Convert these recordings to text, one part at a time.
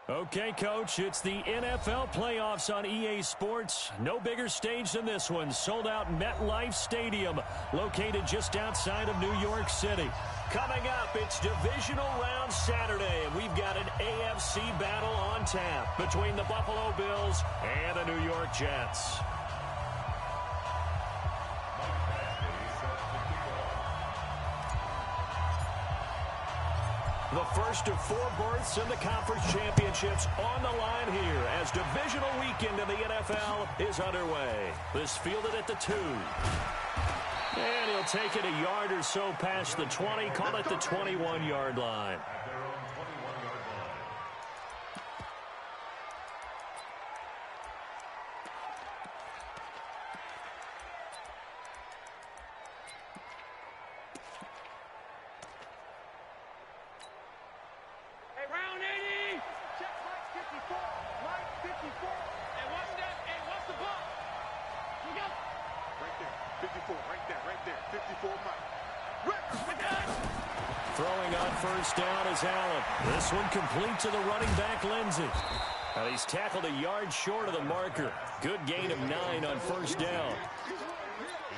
Okay, Coach, it's the NFL playoffs on EA Sports. No bigger stage than this one. Sold out MetLife Stadium, located just outside of New York City. Coming up, it's Divisional Round Saturday, and we've got an AFC battle on tap between the Buffalo Bills and the New York Jets. The first of 4 berths in the conference championships on the line here as divisional weekend in the NFL is underway. This fielded at the 2. And he'll take it a yard or so past the 20, call it the 21-yard line. Throwing on first down is Allen. This one complete to the running back, Lindsey. Now he's tackled a yard short of the marker. Good gain of 9 on first down.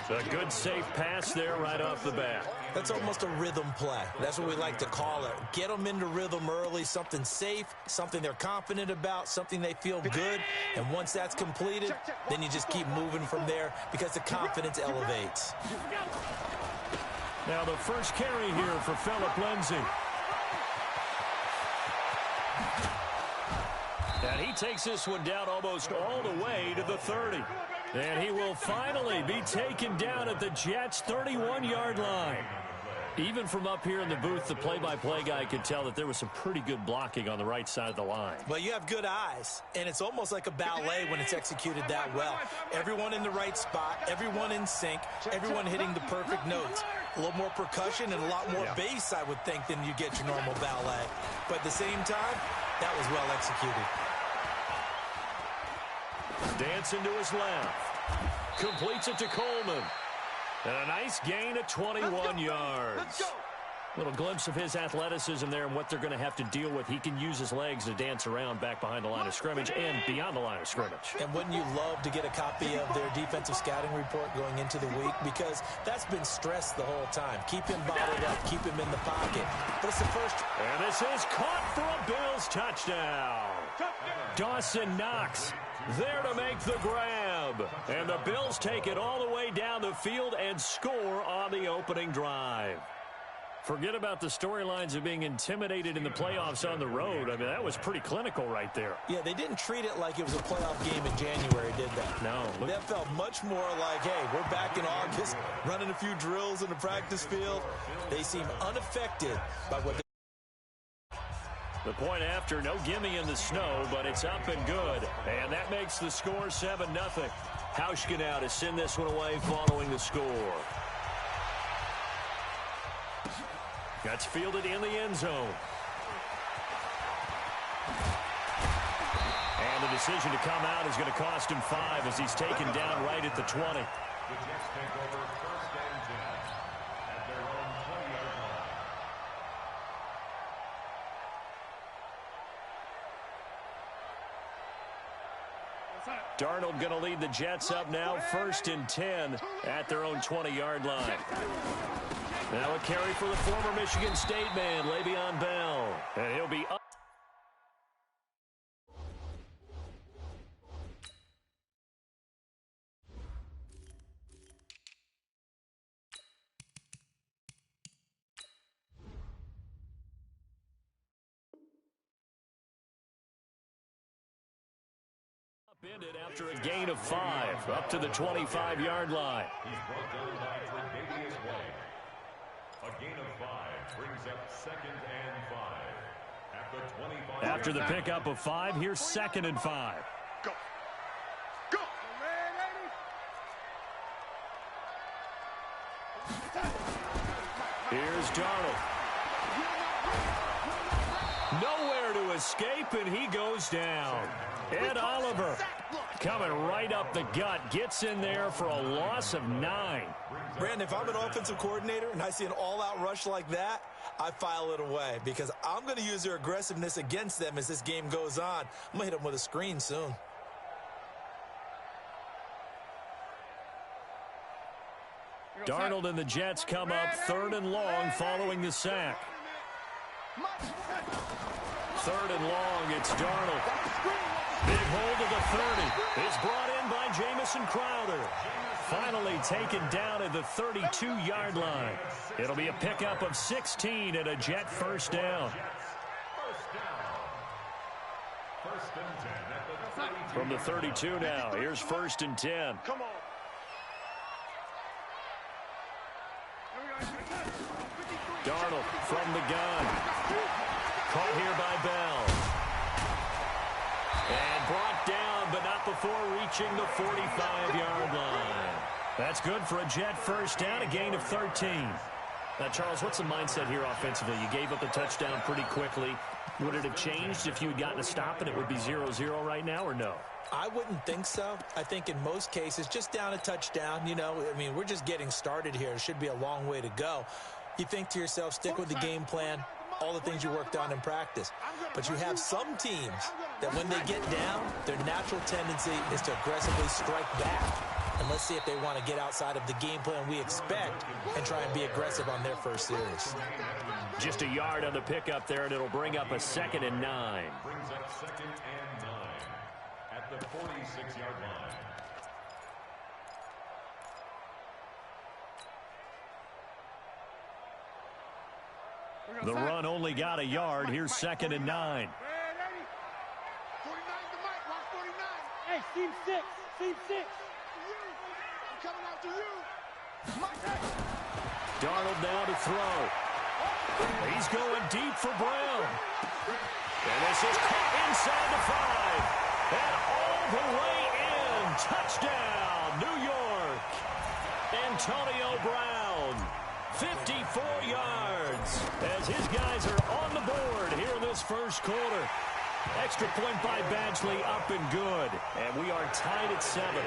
A good safe pass there right off the bat. That's almost a rhythm play. That's what we like to call it. Get them into rhythm early, something safe, something they're confident about, something they feel good. And once that's completed, then you just keep moving from there because the confidence elevates. Now the first carry here for Phillip Lindsay. And he takes this one down almost all the way to the 30. And he will finally be taken down at the Jets' 31-yard line. Even from up here in the booth, the play-by-play guy could tell that there was some pretty good blocking on the right side of the line. Well, you have good eyes, and it's almost like a ballet when it's executed that well. Everyone in the right spot, everyone in sync, everyone hitting the perfect notes. A little more percussion and a lot more bass, I would think, than you get your normal ballet. But at the same time, that was well executed. Dancing to his left. Completes it to Coleman. And a nice gain of 21 yards. Little glimpse of his athleticism there and what they're going to have to deal with. He can use his legs to dance around back behind the line of scrimmage and beyond the line of scrimmage. And wouldn't you love to get a copy of their defensive scouting report going into the week? Because that's been stressed the whole time. Keep him bottled up. Keep him in the pocket. But it's the first. And this is caught for a Bills touchdown. Dawson Knox there to make the grab. And the Bills take it all the way down the field and score on the opening drive. Forget about the storylines of being intimidated in the playoffs on the road. I mean, that was pretty clinical right there. Yeah, they didn't treat it like it was a playoff game in January, did they? No. That felt much more like, hey, we're back in August, running a few drills in the practice field. They seem unaffected by what they... The point after, no gimme in the snow, but it's up and good. And that makes the score 7-0. Hauschka now to send this one away following the score. That's fielded in the end zone. And the decision to come out is going to cost him 5 as he's taken down right at the 20. The Jets take over first and 10 at their own 20-yard line. Darnold going to lead the Jets up now, first and 10 at their own 20-yard line. Now a carry for the former Michigan State man, Le'Veon Bell. And he'll be up. Upended after a gain of 5, up to the 25-yard line. He's brought down by Tre'Davious White. A gain of 5 brings up 2nd and 5 at the 25. After the pickup of 5, here's 2nd and 5. Go. Go. Here's Darnold. Nowhere to escape, and he goes down. Ed Oliver Coming right up the gut. Gets in there for a loss of 9. Brandon, if I'm an offensive coordinator and I see an all-out rush like that, I file it away because I'm going to use their aggressiveness against them as this game goes on. I'm going to hit them with a screen soon. Darnold and the Jets come up 3rd and long following the sack. 3rd and long, it's Darnold. Big hold of the 30. It's brought in by Jamison Crowder. Finally taken down at the 32-yard line. It'll be a pickup of 16 and a Jet first down. From the 32 now, here's 1st and 10. Come on. Darnold from the gun. Caught here by Bell. And brought down, but not before reaching the 45-yard line. That's good for a Jet first down, a gain of 13. Now, Charles, what's the mindset here offensively? You gave up the touchdown pretty quickly. Would it have changed if you had gotten a stop and it would be 0-0 right now, or no? I wouldn't think so. I think in most cases, just down a touchdown, we're just getting started here. It should be a long way to go. You think to yourself, stick with the game plan, all the things you worked on in practice. But you have some teams that when they get down, their natural tendency is to aggressively strike back. And let's see if they want to get outside of the game plan we expect and try and be aggressive on their first series. Just a yard on the pickup there, and it'll bring up a 2nd and 9. Brings up 2nd and 9 at the 46-yard line. The run only got a yard. Here's 2nd and 9. 49 to Mike. Watch 49. Hey, team 6. Team 6. I'm coming after you. Darnold now to throw. He's going deep for Brown. And this is caught inside the 5. And all the way in. Touchdown, New York. Antonio Brown. 54 yards as his guys are on the board here in this first quarter. Extra point by Badgley, up and good. And we are tied at 7.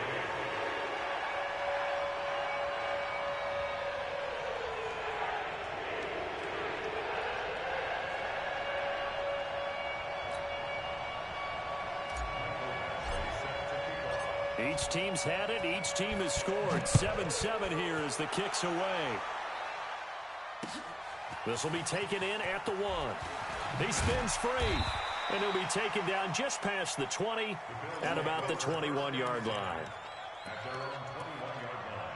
Each team's had it. Each team has scored. 7-7 here as the kick's away. This will be taken in at the 1. He spins free. And he'll be taken down just past the 20 at about the 21-yard line. At their own 21-yard line.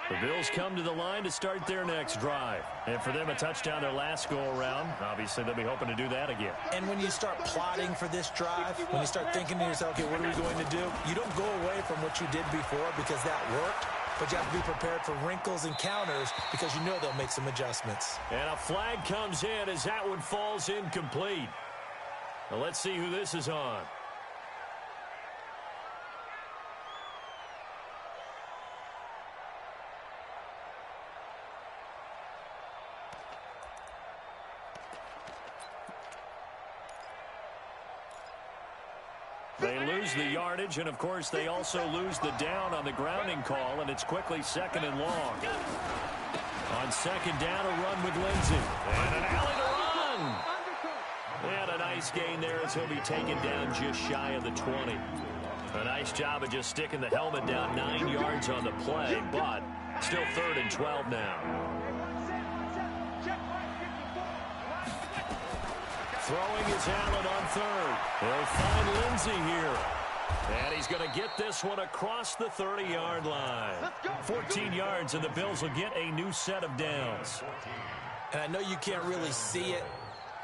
The Bills come to the line to start their next drive. And for them, a touchdown their last go-around. Obviously, they'll be hoping to do that again. And when you start plotting for this drive, when you start thinking to yourself, okay, what are we going to do? You don't go away from what you did before because that worked. But you have to be prepared for wrinkles and counters because you know they'll make some adjustments. And a flag comes in as that one falls incomplete. Now let's see who this is on. They lose the yardage, and, of course, they also lose the down on the grounding call, and it's quickly 2nd and long. On 2nd down, a run with Lindsey. And an alley to run. And a nice gain there as he'll be taken down just shy of the 20. A nice job of just sticking the helmet down 9 yards on the play, but still 3rd and 12 now. Throwing is Allen on 3rd. They'll find Lindsey here. And he's going to get this one across the 30-yard line. 14 yards, and the Bills will get a new set of downs. And I know you can't really see it,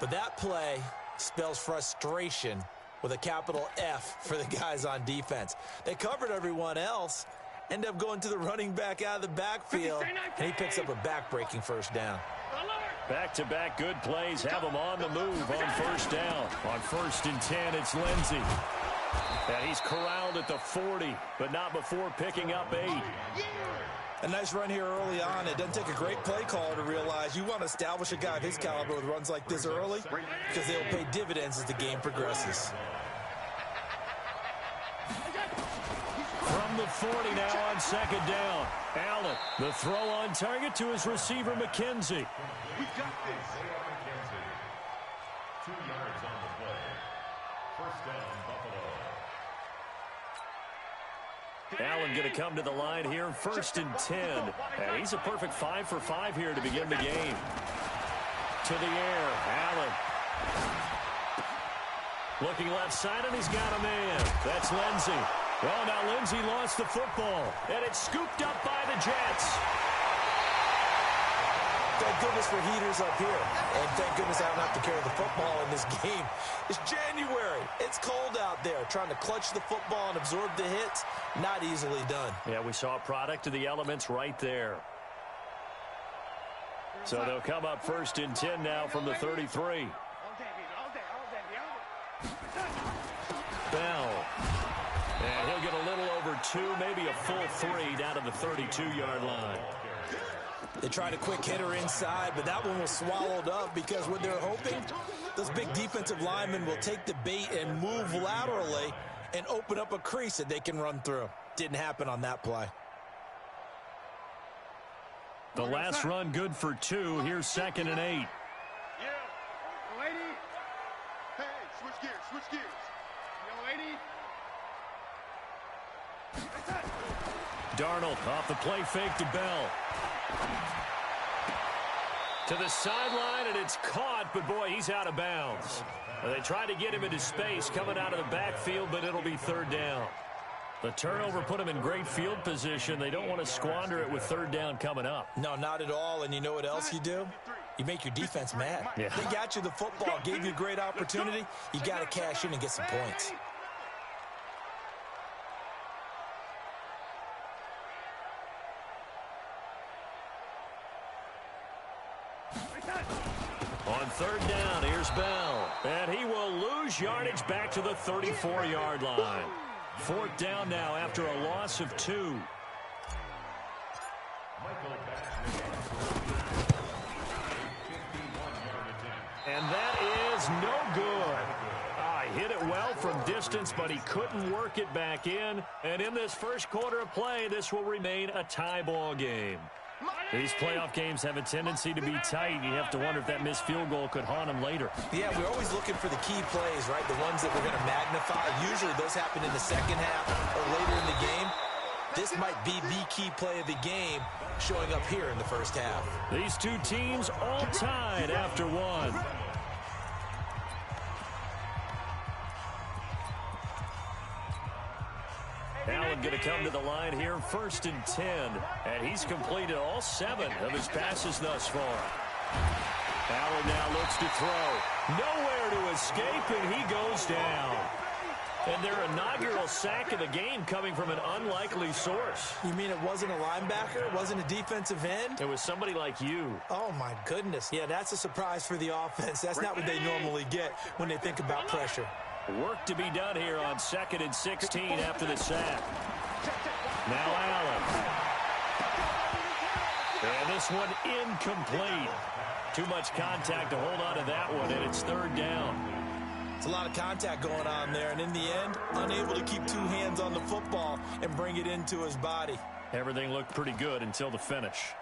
but that play spells frustration with a capital F for the guys on defense. They covered everyone else, end up going to the running back out of the backfield, and he picks up a back-breaking first down. Back-to-back good plays have him on the move on 1st down. On 1st and 10, it's Lindsey. And he's corralled at the 40, but not before picking up 8. A nice run here early on. It doesn't take a great play caller to realize you want to establish a guy of his caliber with runs like this early because they'll pay dividends as the game progresses. From the 40 now on second down. Allen, the throw on target to his receiver, McKenzie. We got this. 2 yards on the play. First down, Buffalo. Allen going to come to the line here, 1st and 10. And he's a perfect 5 for 5 here to begin the game. To the air, Allen. Looking left side, and he's got a man. That's Lindsey. Well, now Lindsey lost the football, and it's scooped up by the Jets. Thank goodness for heaters up here. And thank goodness I don't have to carry the football in this game. It's January. It's cold out there. Trying to clutch the football and absorb the hits, not easily done. Yeah, we saw a product of the elements right there. So they'll come up 1st and 10 now from the 33. Bell. And he'll get a little over 2, maybe a full 3 down to the 32-yard line. They tried a quick hitter inside, but that one was swallowed up because what they're hoping, those big defensive linemen will take the bait and move laterally and open up a crease that they can run through. Didn't happen on that play. The last run good for 2. Here's 2nd and 8. Yeah. Young lady. Hey, switch gears, switch gears. Young lady. Darnold off the play fake to Bell. To the sideline, and it's caught, but boy, he's out of bounds. They tried to get him into space coming out of the backfield, but it'll be 3rd down. The turnover put him in great field position. They don't want to squander it with 3rd down coming up. No, not at all. And you know what else you do? You make your defense mad. Yeah. They got you the football, gave you a great opportunity. You got to cash in and get some points. On 3rd down, here's Bell. And he will lose yardage back to the 34-yard line. 4th down now after a loss of 2. And that is no good. Hit it well from distance, but he couldn't work it back in. And in this first quarter of play, this will remain a tie ball game. These playoff games have a tendency to be tight. You have to wonder if that missed field goal could haunt him later. Yeah, we're always looking for the key plays, right? The ones that we're going to magnify. Usually those happen in the second half or later in the game. This might be the key play of the game showing up here in the first half. These two teams all tied after 1. Allen going to come to the line here, 1st and 10. And he's completed all 7 of his passes thus far. Allen now looks to throw. Nowhere to escape, and he goes down. And their inaugural sack of the game coming from an unlikely source. You mean it wasn't a linebacker? It wasn't a defensive end? It was somebody like you. Oh, my goodness. Yeah, that's a surprise for the offense. That's not what they normally get when they think about pressure. Work to be done here on 2nd and 16 after the sack. Now Allen. And this one incomplete. Too much contact to hold on to that one, and it's 3rd down. It's a lot of contact going on there, and in the end, unable to keep 2 hands on the football and bring it into his body. Everything looked pretty good until the finish.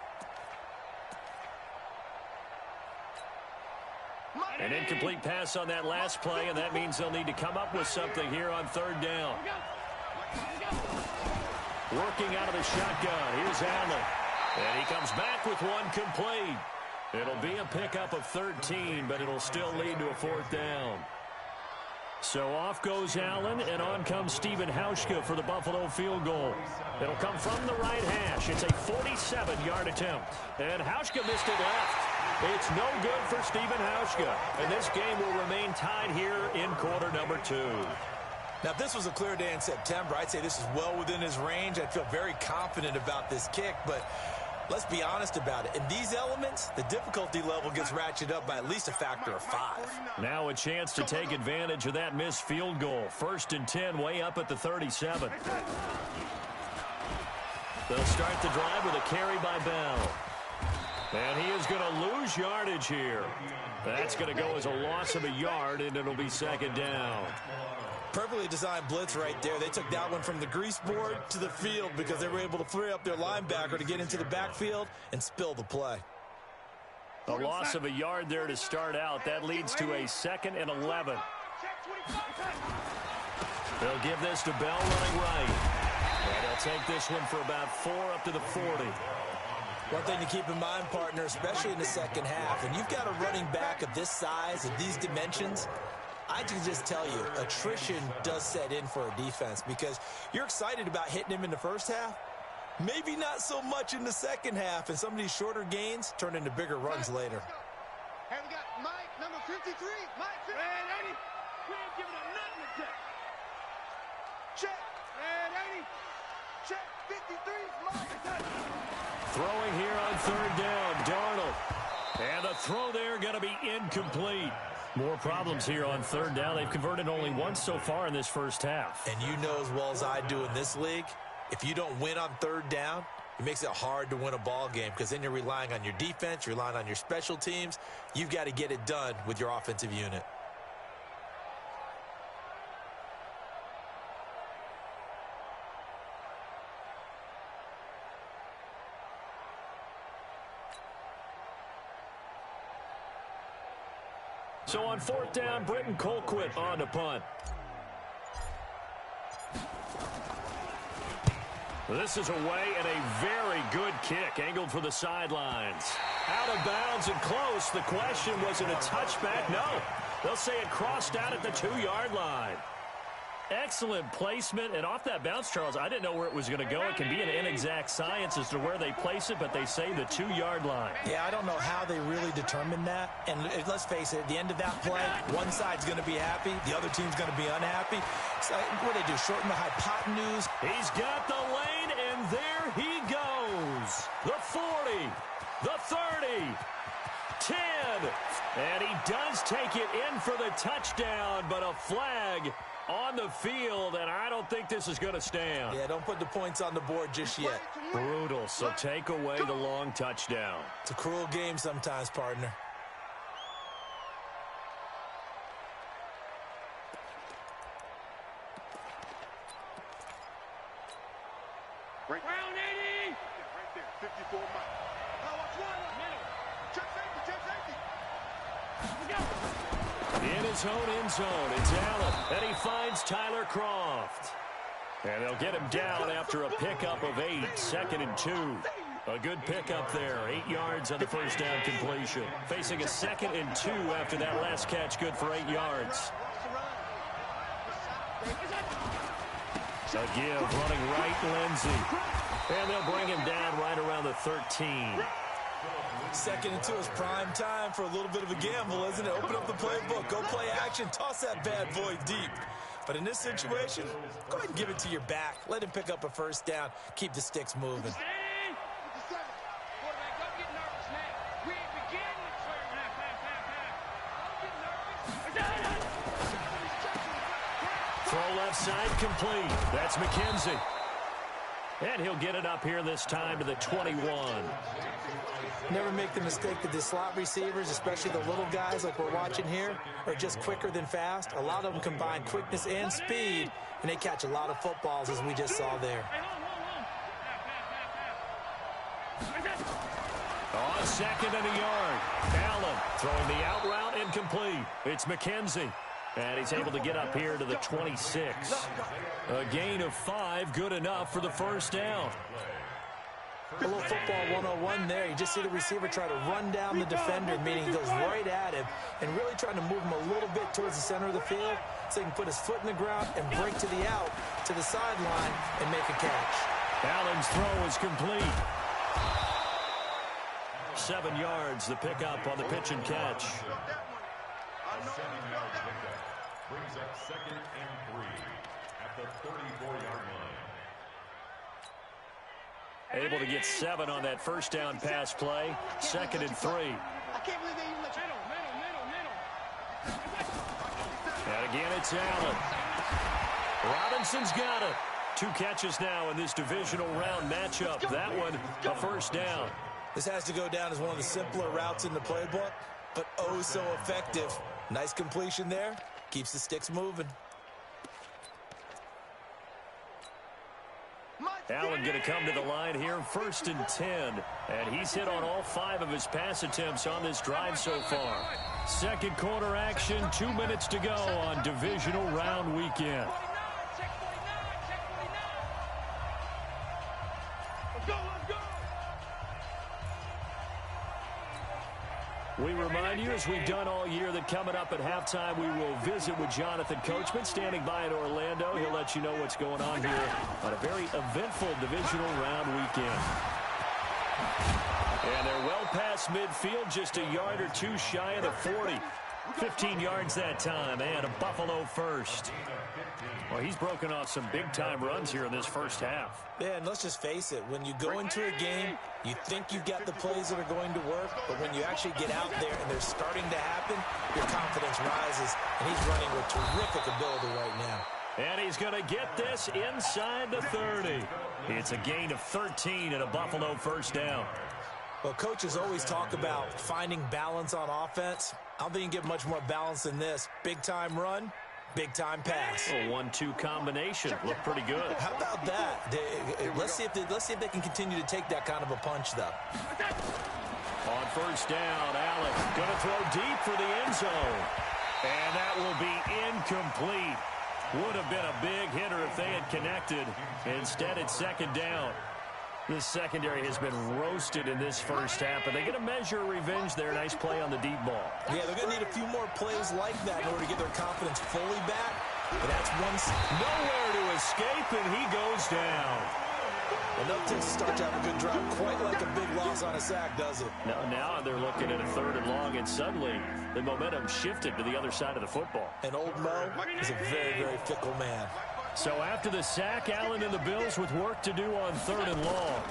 An incomplete pass on that last play, and that means they'll need to come up with something here on 3rd down. Working out of the shotgun. Here's Allen. And he comes back with one complete. It'll be a pickup of 13, but it'll still lead to a 4th down. So off goes Allen, and on comes Stephen Hauschka for the Buffalo field goal. It'll come from the right hash. It's a 47-yard attempt. And Hauschka missed it left. It's no good for Stephen Hauschka. And this game will remain tied here in quarter number 2. Now, if this was a clear day in September, I'd say this is well within his range. I'd feel very confident about this kick, but let's be honest about it. In these elements, the difficulty level gets ratcheted up by at least a factor of 5. Now a chance to take advantage of that missed field goal. 1st and 10, way up at the 37. They'll start the drive with a carry by Bell. And he is going to lose yardage here. That's going to go as a loss of a yard, and it'll be second down. Perfectly designed blitz right there. They took that one from the grease board to the field because they were able to free up their linebacker to get into the backfield and spill the play. A loss of a yard there to start out. That leads to a 2nd and 11. They'll give this to Bell running right. And they'll take this one for about 4 up to the 40. One thing to keep in mind, partner, especially in the second half, and you've got a running back of this size, of these dimensions, I can just tell you, attrition does set in for a defense because you're excited about hitting him in the first half. Maybe not so much in the second half, and some of these shorter gains turn into bigger runs later. Hey, we got Mike, number 53. Mike, 53. Red 80. We ain't giving up nothing to check. Red 80. Check. 53. Mike. Throwing here on 3rd down, Darnold. And the throw there going to be incomplete. More problems here on 3rd down. They've converted only once so far in this first half. And you know as well as I do in this league, if you don't win on 3rd down, it makes it hard to win a ball game because then you're relying on your defense, you're relying on your special teams. You've got to get it done with your offensive unit. So on 4th down, Britton Colquitt on to punt. This is away and a very good kick, angled for the sidelines. Out of bounds and close. The question, was it a touchback? No. They'll say it crossed out at the 2-yard line. Excellent placement, and off that bounce, Charles, I didn't know where it was going to go. It can be an inexact science as to where they place it, but they say the 2-yard line. Yeah, I don't know how they really determined that. And let's face it, at the end of that play, one side's going to be happy, the other team's going to be unhappy. So what do they do, shorten the hypotenuse? He's got the lane, and there he goes. The 40, the 30, 10, and he does take it in for the touchdown, but a flag on the field, and I don't think this is going to stand. Yeah, don't put the points on the board just yet. Brutal, so take away the long touchdown. It's a cruel game sometimes, partner. Round 80. Right there, 54 miles. Now watch one. Middle. Check safety, check safety. Let's go. In his own end zone, it's Allen, and he finds Tyler Croft. And they'll get him down after a pickup of 8, 2nd and 2. A good pickup there, 8 yards on the first down completion. Facing a 2nd and 2 after that last catch, good for 8 yards. A give, running right, Lindsey. And they'll bring him down right around the 13. 2nd and 2 is prime time for a little bit of a gamble, isn't it? Open up the playbook, go play action, toss that bad boy deep. But in this situation, go ahead and give it to your back. Let him pick up a first down. Keep the sticks moving. Throw left side complete. That's McKenzie. And he'll get it up here this time to the 21. Never make the mistake that the slot receivers, especially the little guys like we're watching here, are just quicker than fast. A lot of them combine quickness and speed, and they catch a lot of footballs, as we just saw there. On 2nd and a yard, Allen throwing the out route incomplete. It's McKenzie, and he's able to get up here to the 26. A gain of 5, good enough for the first down. A little football 101 there. You just see the receiver try to run down the defender, meaning he goes right at him, and really trying to move him a little bit towards the center of the field so he can put his foot in the ground and break to the out, to the sideline, and make a catch. Allen's throw is complete. 7 yards, the pickup on the pitch and catch. A 7-yard pickup brings up 2nd and 3 at the 34-yard line. Able to get 7 on that first down pass play. 2nd and 3. I can't believe they even let you And again, it's Allen. Robinson's got it. 2 catches now in this divisional round matchup. That one, a first down. This has to go down as one of the simpler routes in the playbook, but oh so effective. Nice completion there. Keeps the sticks moving. Allen going to come to the line here, 1st and 10. And he's hit on all 5 of his pass attempts on this drive so far. Second quarter action, 2 minutes to go on divisional round weekend. We remind you, as we've done all year, that coming up at halftime, we will visit with Jonathan Coachman, standing by in Orlando. He'll let you know what's going on here on a very eventful divisional round weekend. And they're well past midfield, just a yard or 2 shy of the 40. 15 yards that time, and a Buffalo first. Well, he's broken off some big-time runs here in this first half. Yeah, and let's just face it. When you go into a game, you think you've got the plays that are going to work, but when you actually get out there and they're starting to happen, your confidence rises, and he's running with terrific ability right now. And he's going to get this inside the 30. It's a gain of 13 and a Buffalo first down. Well, coaches always talk about finding balance on offense. I don't think you can get much more balance than this. Big-time run, big-time pass. A 1-2 combination. Looked pretty good. How about that? Let's see if they can continue to take that kind of a punch, though. On first down, Allen going to throw deep for the end zone. And that will be incomplete. Would have been a big hitter if they had connected. Instead, it's second down. This secondary has been roasted in this first half, but they get a measure of revenge there. Nice play on the deep ball. Yeah, they're going to need a few more plays like that in order to get their confidence fully back. But that's one. Nowhere to escape, and he goes down. Enough to start to have a good drive. Quite like a big loss on a sack, does it? Now they're looking at a 3rd and long, and suddenly the momentum shifted to the other side of the football. And old Mo is a very, very fickle man. So after the sack, Allen and the Bills with work to do on 3rd and long.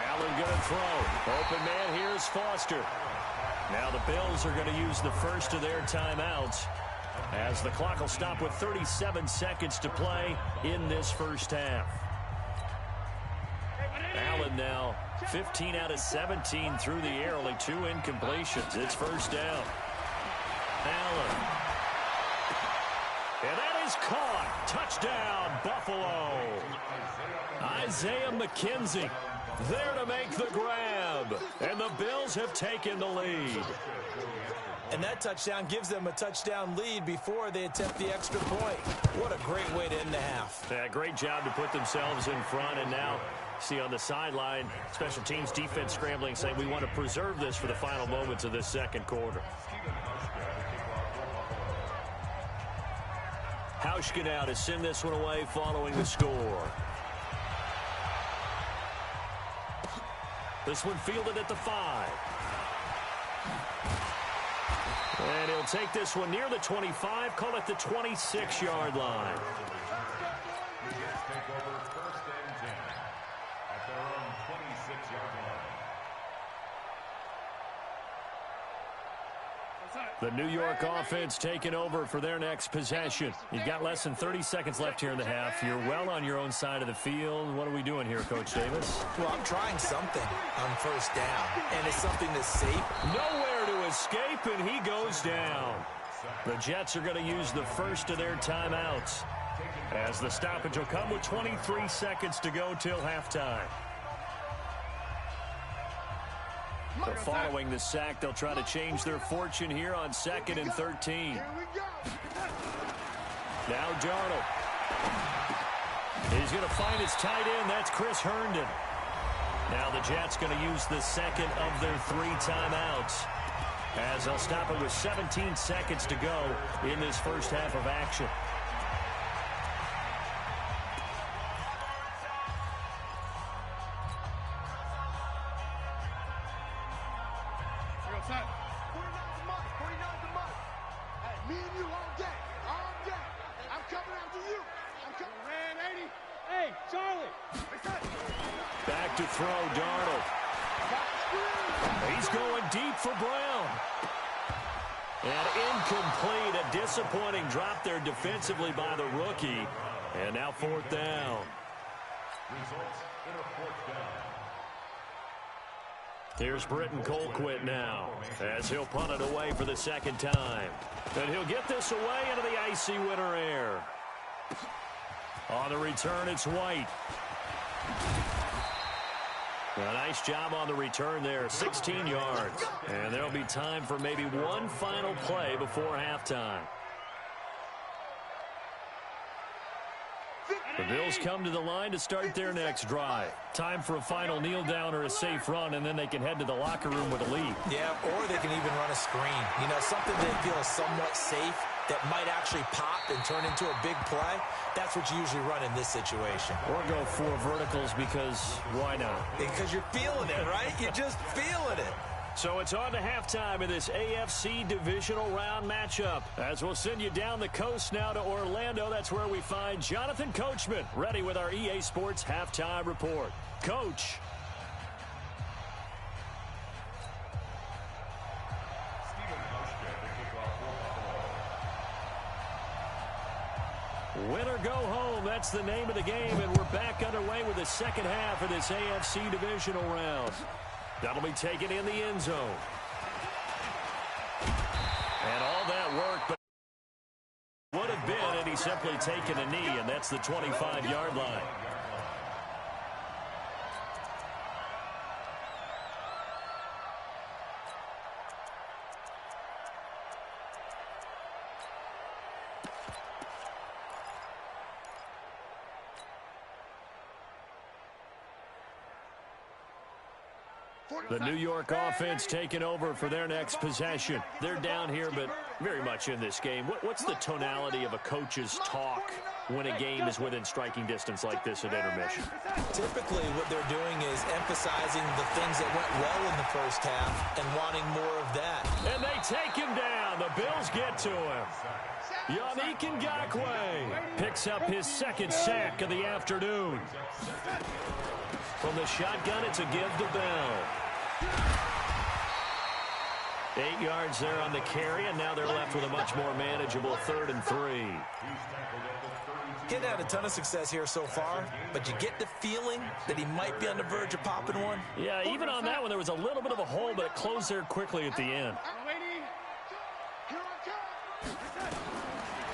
Allen going to throw. Open man here is Foster. Now the Bills are going to use the first of their timeouts as the clock will stop with 37 seconds to play in this first half. Allen now 15 out of 17 through the air, only 2 incompletions. It's first down. Allen. And that is caught. Touchdown, Buffalo. Isaiah McKenzie there to make the grab. And the Bills have taken the lead. And that touchdown gives them a touchdown lead before they attempt the extra point. What a great way to end the half. Yeah, great job to put themselves in front. And now, see on the sideline, special teams defense scrambling, saying we want to preserve this for the final moments of this second quarter. Hauschka now to send this one away following the score. This one fielded at the 5. And he'll take this one near the 25, call it the 26-yard line. Take over 1st and 10 at their own 26-yard line. The New York offense taking over for their next possession. You've got less than 30 seconds left here in the half. You're well on your own side of the field. What are we doing here, Coach Davis? Well, I'm trying something on first down, and it's something that's safe. Nowhere to escape, and he goes down. The Jets are going to use the first of their timeouts, as the stoppage will come with 23 seconds to go till halftime. So following the sack, they'll try to change their fortune here on 2nd and 13. Now Darnold. He's going to find his tight end. That's Chris Herndon. Now the Jets going to use the second of their 3 timeouts, as they'll stop it with 17 seconds to go in this first half of action. Back to throw, Darnold. He's going deep for Brown. And incomplete. A disappointing drop there defensively by the rookie. And now 4th down. Results in a 4th down. Here's Britton Colquitt now as he'll punt it away for the 2nd time. And he'll get this away into the icy winter air. On the return, it's White. A nice job on the return there, 16 yards. And there'll be time for maybe one final play before halftime. The Bills come to the line to start their next drive. Time for a final kneel down or a safe run, and then they can head to the locker room with a lead. Yeah, or they can even run a screen. You know, something they feel is somewhat safe that might actually pop and turn into a big play. That's what you usually run in this situation. Or go 4 verticals because why not? Because you're feeling it, right? You're just feeling it. So it's on to halftime in this AFC Divisional Round matchup. As we'll send you down the coast now to Orlando, that's where we find Jonathan Coachman, ready with our EA Sports Halftime Report. Coach. Win or go home, that's the name of the game, and we're back underway with the second half of this AFC Divisional Round. That'll be taken in the end zone. And all that work, but would have been had he simply taken a knee, and that's the 25-yard line. The New York offense taking over for their next possession. They're down here, but very much in this game. What's the tonality of a coach's talk when a game is within striking distance like this at intermission? Typically, what they're doing is emphasizing the things that went well in the first half and wanting more of that. And they take him down. The Bills get to him. Yannick Ngakoue picks up his 2nd sack of the afternoon. From the shotgun, it's a give to Bell. 8 yards there on the carry, and now they're left with a much more manageable 3rd and 3. Getting had a ton of success here so far, but you get the feeling that he might be on the verge of popping one. Yeah, even on that one, there was a little bit of a hole, but it closed there quickly at the end.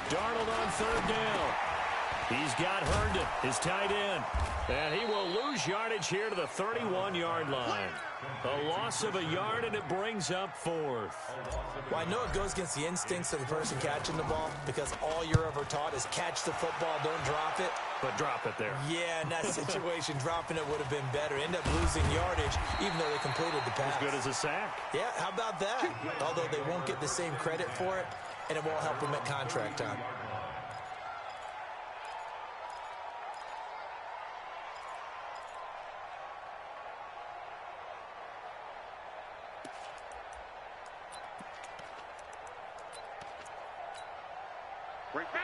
Darnold on 3rd down. He's got Herndon, his tight end. And he will lose yardage here to the 31-yard line. A loss of a yard, and it brings up 4th. Well, I know it goes against the instincts of the person catching the ball because all you're ever taught is catch the football, don't drop it. But drop it there. Yeah, in that situation, dropping it would have been better. End up losing yardage, even though they completed the pass. As good as a sack. Yeah, how about that? Although they won't get the same credit for it, and it won't help them at contract time.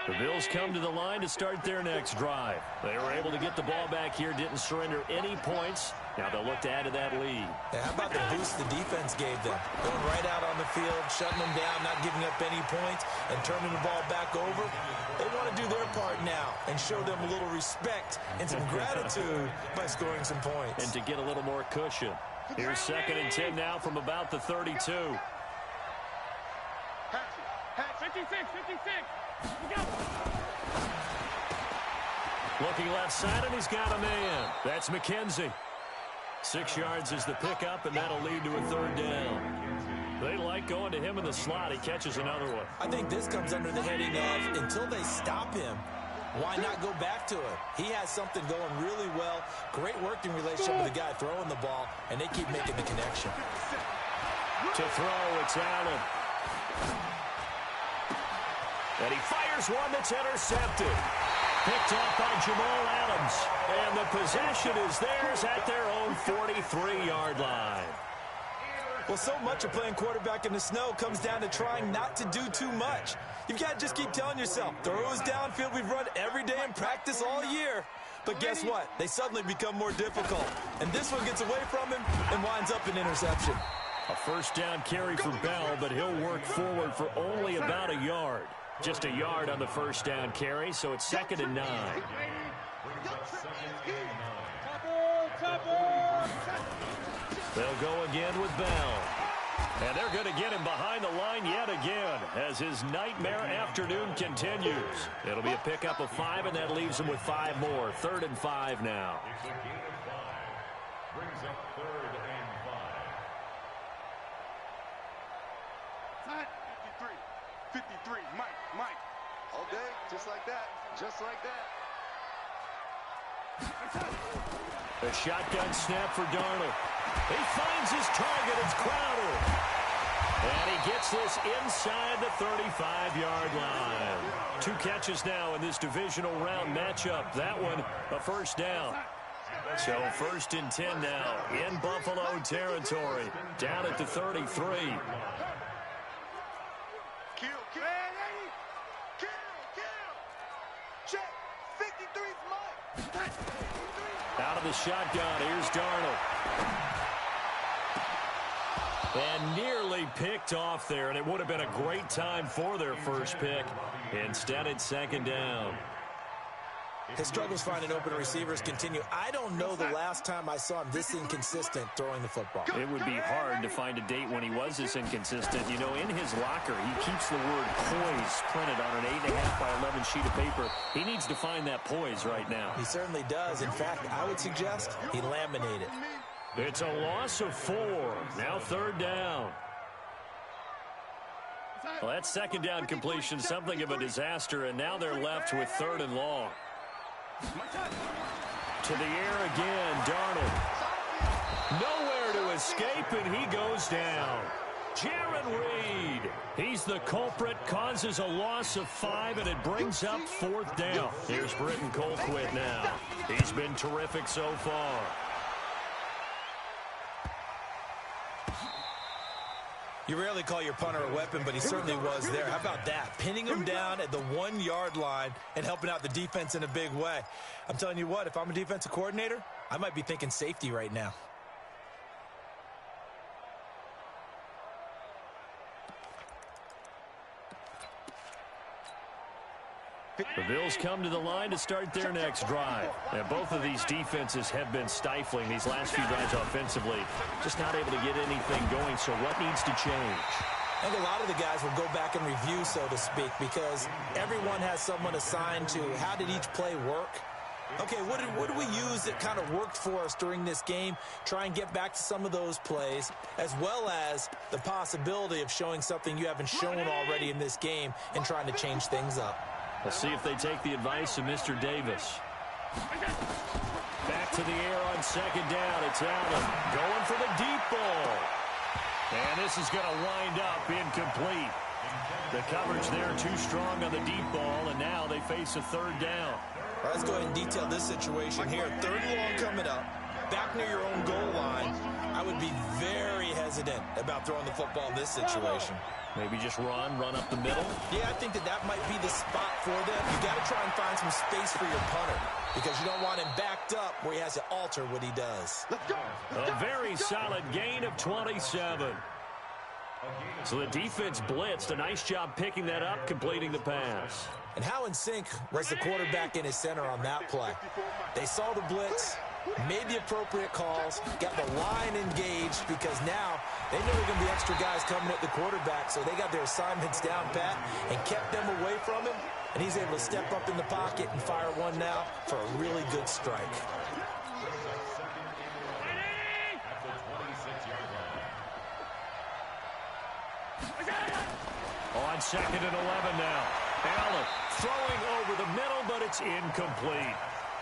The Bills come to the line to start their next drive. They were able to get the ball back here, didn't surrender any points. Now they'll look to add to that lead. Yeah, how about the boost the defense gave them? Going right out on the field, shutting them down, not giving up any points, and turning the ball back over. They want to do their part now and show them a little respect and some gratitude by scoring some points. And to get a little more cushion. Here's 2nd and 10 now from about the 32. 56. Looking left side, and he's got a man. That's McKenzie. 6 yards is the pickup, and that'll lead to a 3rd down. They like going to him in the slot. He catches another one. I think this comes under the heading of until they stop him, why not go back to it? He has something going really well. Great working relationship with the guy throwing the ball, and they keep making the connection. To throw, it's Allen. And he fires one that's intercepted. Picked off by Jamal Adams. And the possession is theirs at their own 43-yard line. Well, so much of playing quarterback in the snow comes down to trying not to do too much. You've got to just keep telling yourself, throws downfield we've run every day in practice all year. But guess what? They suddenly become more difficult. And this one gets away from him and winds up an interception. A 1st down carry for Bell, but he'll work forward for only about a yard. Just a yard on the first down carry, so it's 2nd and 9. They'll go again with Bell. And they're going to get him behind the line yet again as his nightmare afternoon continues. It'll be a pickup of 5, and that leaves him with 5 more. 3rd and 5 now. It's a gain of 5. Brings up 3rd and 5. 53, Mike. All day, just like that. A shotgun snap for Darnold. He finds his target. It's Crowder. And he gets this inside the 35-yard line. 2 catches now in this divisional round matchup. That one, a first down. So 1st and 10 now in Buffalo territory. Down at the 33. Kill. Check. 53's Mike. Out of the shotgun, here's Darnold. And nearly picked off there, and it would have been a great time for their first pick. Instead, it's 2nd down. His struggles finding open receivers continue. I don't know the last time I saw him this inconsistent throwing the football. It would be hard to find a date when he was this inconsistent. You know, in his locker, he keeps the word poise printed on an 8.5 by 11 sheet of paper. He needs to find that poise right now. He certainly does. In fact, I would suggest he laminate it. It's a loss of 4. Now 3rd down. Well, that 2nd down completion, something of a disaster, and now they're left with 3rd and long. To the air again, Darnold. Nowhere to escape, and he goes down. Jaron Reed. He's the culprit, causes a loss of 5, and it brings up 4th down. Here's Britton Colquitt now. He's been terrific so far. You rarely call your punter a weapon, but he certainly was there. How about that? Pinning him down at the 1-yard line and helping out the defense in a big way. I'm telling you what, if I'm a defensive coordinator, I might be thinking safety right now. The Bills come to the line to start their next drive. And both of these defenses have been stifling these last few drives offensively. Just not able to get anything going, so what needs to change? I think a lot of the guys will go back and review, so to speak, because everyone has someone assigned to how did each play work. Okay, what did we use that kind of worked for us during this game? Try and get back to some of those plays, as well as the possibility of showing something you haven't shown already in this game and trying to change things up. We'll see if they take the advice of Mr. Davis. Back to the air on 2nd down. It's Allen going for the deep ball. And this is going to wind up incomplete. The coverage there too strong on the deep ball, and now they face a 3rd down. All right, let's go ahead and detail this situation here. 3rd and long coming up. Back near your own goal line. I would be very hesitant about throwing the football in this situation. Maybe just run up the middle. Yeah, I think that might be the spot for them. You got to try and find some space for your punter because you don't want him backed up where he has to alter what he does. A very solid gain of 27. So the defense blitzed. A nice job picking that up, completing the pass. And how in sync was the quarterback in his center on that play? They saw the blitz, made the appropriate calls, got the line engaged because now they know there are going to be extra guys coming at the quarterback, so they got their assignments down pat and kept them away from him, and he's able to step up in the pocket and fire one now for a really good strike. On 2nd and 11 now. Allen throwing over the middle, but it's incomplete.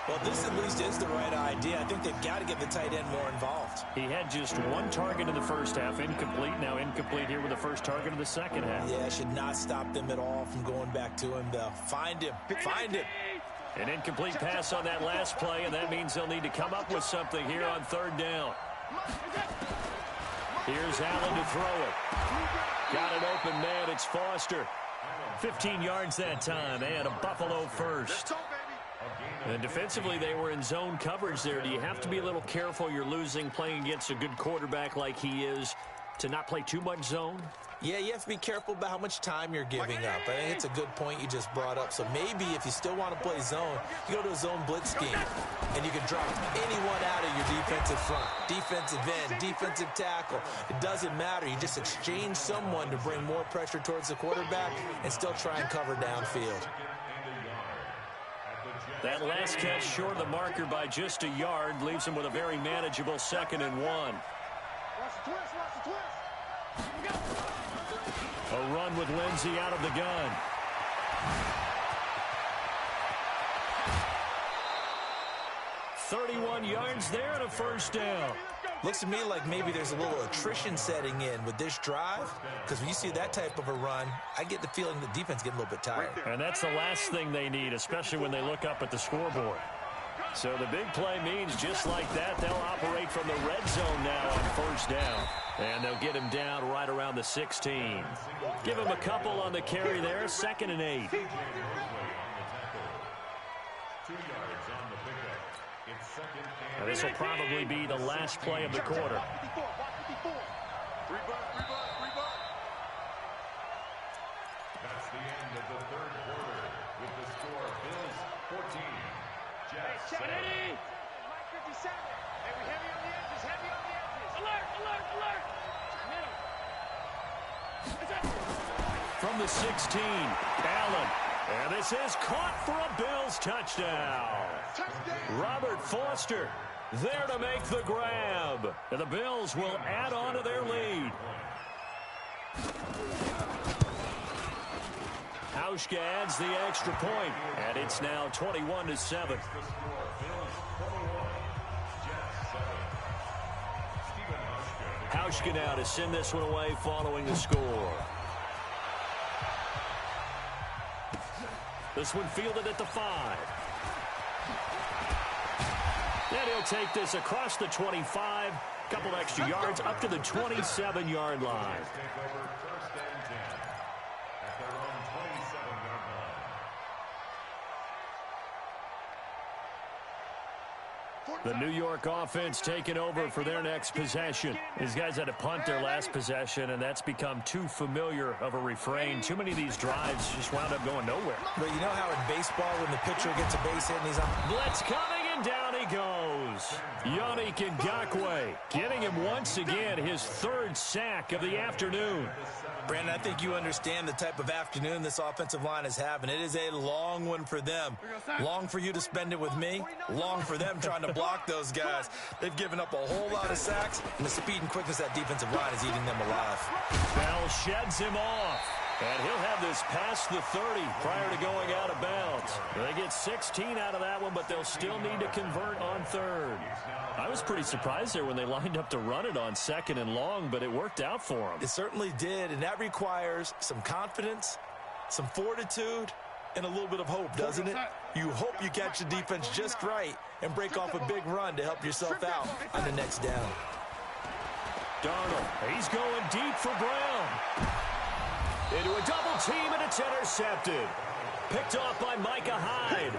Well, this at least is the right idea. I think they've got to get the tight end more involved. He had just 1 target in the first half, incomplete. Now incomplete here with the first target of the second half. Yeah, should not stop them at all from going back to him, though. Find him. Find him. An incomplete pass on that last play, and that means they'll need to come up with something here on 3rd down. Here's Allen to throw it. Got an open man. It's Foster. 15 yards that time, and a Buffalo first. And defensively, they were in zone coverage there. Do you have to be a little careful? You're losing, playing against a good quarterback like he is. to not play too much zone? Yeah, you have to be careful about how much time you're giving up. I think it's a good point you just brought up. So maybe if you still want to play zone, you go to a zone blitz scheme, and you can drop anyone out of your defensive front, defensive end, defensive tackle. It doesn't matter. You just exchange someone to bring more pressure towards the quarterback and still try and cover downfield. That last catch short of the marker by just a yard leaves him with a very manageable 2nd and 1. Watch the twist, watch the twist. A run with Lindsey out of the gun. $31 yards there and a first down. Looks to me like maybe there's a little attrition setting in with this drive, because when you see that type of a run, I get the feeling the defense getting a little bit tired. And that's the last thing they need, especially when they look up at the scoreboard. So the big play means just like that, they'll operate from the red zone now on first down. And they'll get him down right around the 16. Give him a couple on the carry there, 2nd and 8. 2 yards on the pickup. It's 2nd and Now, this will probably be the last play of the quarter. that's the end of the 3rd quarter with the score Bills 14, Jets 7. Mike 57. Hey, we heavy on the edges, heavy on the edges. Alert, alert, alert. From the 16, Allen. And this is caught for a Bills touchdown. Robert Foster there to make the grab. And the Bills will add on to their lead. Hauschka adds the extra point, and it's now 21-7. Hauschka now to send this one away following the score. This one fielded at the 5. And he'll take this across the 25. Couple extra yards up to the 27-yard line. The New York offense taking over for their next possession. These guys had to punt their last possession, and that's become too familiar of a refrain. Too many of these drives just wound up going nowhere. But you know how in baseball, when the pitcher gets a base hit and he's on... Blitz coming, and down he goes. Yannick Ngakoue getting him once again his 3rd sack of the afternoon. Brandon, I think you understand the type of afternoon this offensive line is having. It is a long one for them. Long for you to spend it with me. Long for them trying to block those guys. They've given up a whole lot of sacks, and the speed and quickness of that defensive line is eating them alive. Bell sheds him off. And he'll have this past the 30 prior to going out of bounds. They get 16 out of that one, but they'll still need to convert on 3rd. I was pretty surprised there when they lined up to run it on 2nd and long, but it worked out for them. It certainly did, and that requires some confidence, some fortitude, and a little bit of hope, doesn't it? You hope you catch the defense just right and break off a big run to help yourself out on the next down. Darnold, he's going deep for Brown. Into a double team, and it's intercepted. Picked off by Micah Hyde.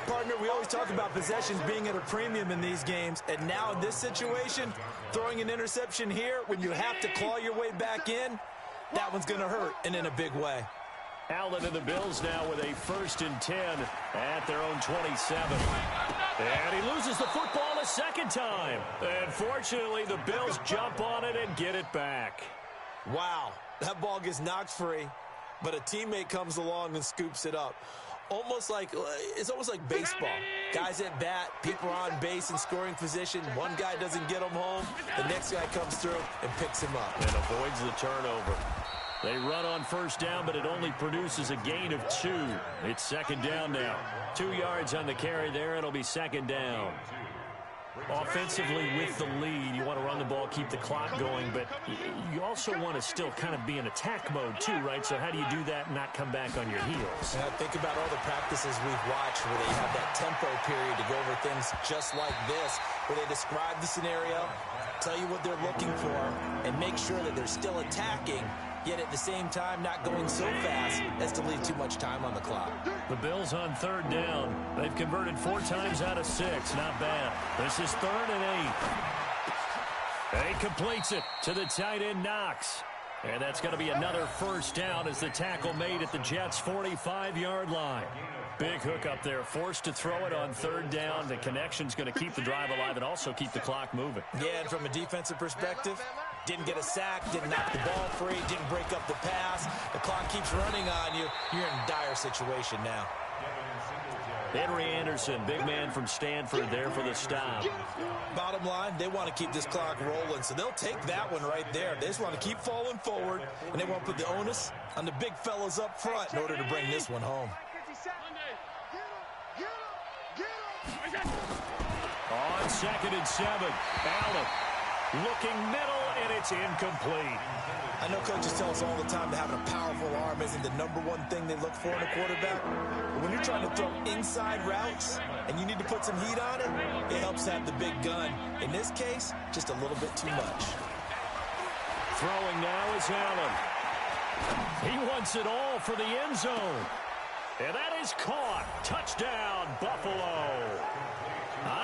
Partner, we always talk about possessions being at a premium in these games, and now in this situation, throwing an interception here when you have to claw your way back in, that one's going to hurt, and in a big way. Allen and the Bills now with a 1st and 10 at their own 27. And he loses the football a 2nd time. And fortunately, the Bills jump on it and get it back. Wow, that ball gets knocked free, but a teammate comes along and scoops it up. It's almost like baseball. Guys at bat, people are on base in scoring position. One guy doesn't get him home. The next guy comes through and picks him up. And avoids the turnover. They run on 1st down, but it only produces a gain of 2. It's 2nd down now. 2 yards on the carry there. It'll be 2nd down. Offensively with the lead, you want to run the ball, keep the clock going, but you also want to still kind of be in attack mode too, right? So how do you do that and not come back on your heels? And I think about all the practices we've watched where they have that tempo period to go over things just like this, where they describe the scenario, tell you what they're looking for, and make sure that they're still attacking, yet at the same time not going so fast as to leave too much time on the clock. The Bills on 3rd down. They've converted 4 times out of 6. Not bad. This is 3rd and 8. And he completes it to the tight end, Knox. And that's going to be another first down as the tackle made at the Jets' 45-yard line. Big hook up there, forced to throw it on third down. The connection's going to keep the drive alive and also keep the clock moving. Yeah, and from a defensive perspective, didn't get a sack, didn't knock the ball free, didn't break up the pass. The clock keeps running on you. You're in a dire situation now. Henry Anderson, big man from Stanford there for the stop. Bottom line, they want to keep this clock rolling, so they'll take that one right there. They just want to keep falling forward, and they want to put the onus on the big fellas up front in order to bring this one home. On 2nd and 7, Allen looking middle, and it's incomplete. I know coaches tell us all the time that having a powerful arm isn't the #1 thing they look for in a quarterback. But when you're trying to throw inside routes and you need to put some heat on it, it helps to have the big gun. In this case, just a little bit too much. Throwing now is Allen. He wants it all for the end zone. And that is caught. Touchdown, Buffalo.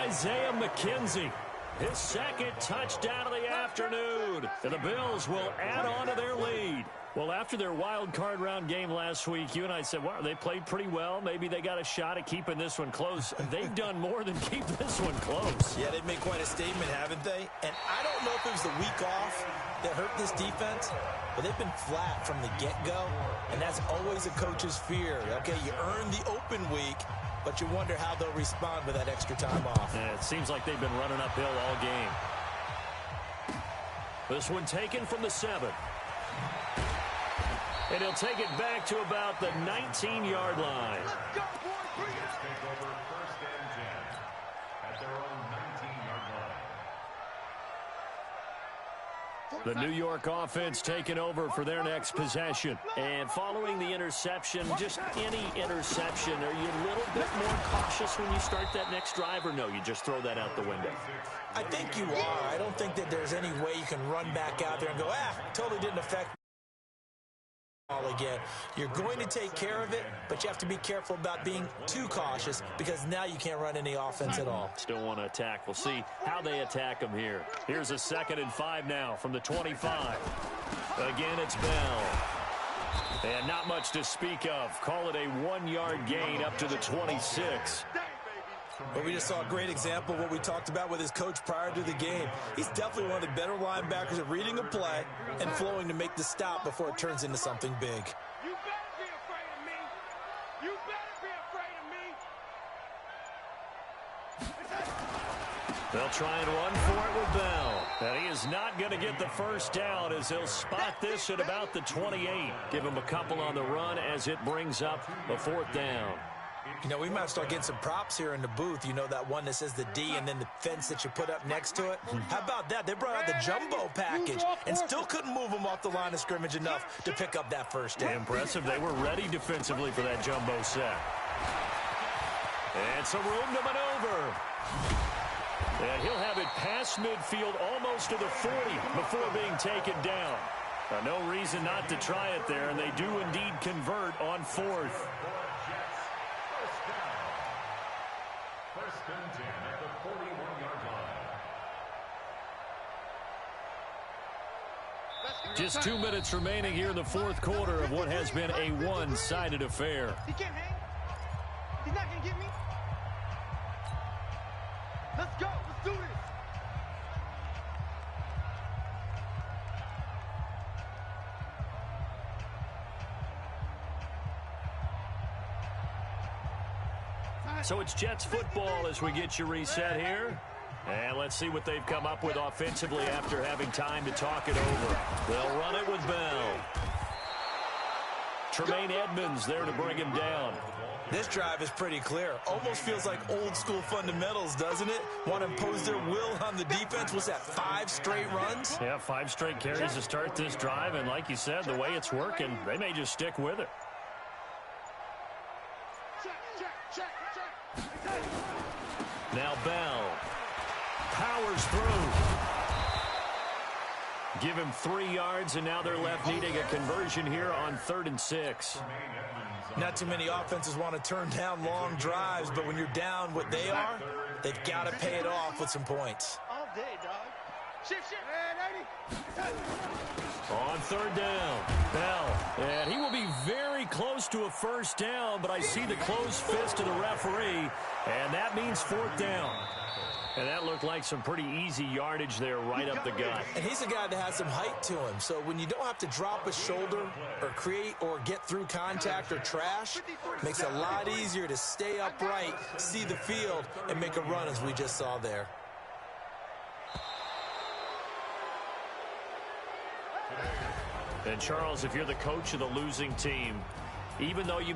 Isaiah McKenzie. His second touchdown of the afternoon. And the Bills will add on to their lead. Well, after their wild card round game last week, you and I said, wow, they played pretty well. Maybe they got a shot at keeping this one close. They've done more than keep this one close. Yeah, they've made quite a statement, haven't they? And I don't know if it was the week off that hurt this defense, but they've been flat from the get-go, and that's always a coach's fear. Okay, you earn the open week, but you wonder how they'll respond with that extra time off. Yeah, it seems like they've been running uphill all game. This one taken from the 7. And he'll take it back to about the 19-yard line. Take over 1st and 10 at their own 19-yard line. The New York offense taking over for their next possession. And following the interception, just any interception, are you a little bit more cautious when you start that next drive, or no, you just throw that out the window? I think you are. I don't think that there's any way you can run back out there and go, totally didn't affect me again. You're going to take care of it, but you have to be careful about being too cautious because now you can't run any offense at all. Still want to attack. We'll see how they attack them here. Here's a 2nd and 5 now from the 25. Again, it's Bell. And not much to speak of. Call it a 1-yard gain up to the 26. But we just saw a great example of what we talked about with his coach prior to the game. He's definitely one of the better linebackers at reading a play and flowing to make the stop before it turns into something big. You better be afraid of me. You better be afraid of me. They'll try and run for it with Bell. And he is not going to get the first down as he'll spot this at about the 28. Give him a couple on the run as it brings up a 4th down. You know, we might start getting some props here in the booth. You know, that one that says the D and then the fence that you put up next to it? How about that? They brought out the jumbo package and still couldn't move them off the line of scrimmage enough to pick up that first down. Impressive. They were ready defensively for that jumbo set. And some room to maneuver. And he'll have it past midfield almost to the 40 before being taken down. No reason not to try it there, and they do indeed convert on 4th. Just 2 minutes remaining here in the 4th quarter of what has been a one-sided affair. He can't hang. He's not going to get me. Let's go. Let's do this. So it's Jets football as we get you reset here. And let's see what they've come up with offensively after having time to talk it over. They'll run it with Bell. Tremaine Edmonds there to bring him down. This drive is pretty clear. Almost feels like old school fundamentals, doesn't it? Want to impose their will on the defense. What's that, 5 straight runs? Yeah, 5 straight carries to start this drive. And like you said, the way it's working, they may just stick with it. Now Bell powers through. Give him 3 yards, and now they're left needing a conversion here on 3rd and 6. Not too many offenses want to turn down long drives, but when you're down what they are, they've got to pay it off with some points. All day, dog. Shift. And 80. On third down, Bell. And he will be very close to a first down, but I see the closed fist of the referee, and that means fourth down. And that looked like some pretty easy yardage there right up the gut. And he's a guy that has some height to him, so when you don't have to drop a shoulder or create or get through contact or trash, makes it a lot easier to stay upright, see the field, and make a run as we just saw there. And Charles, if you're the coach of the losing team, even though you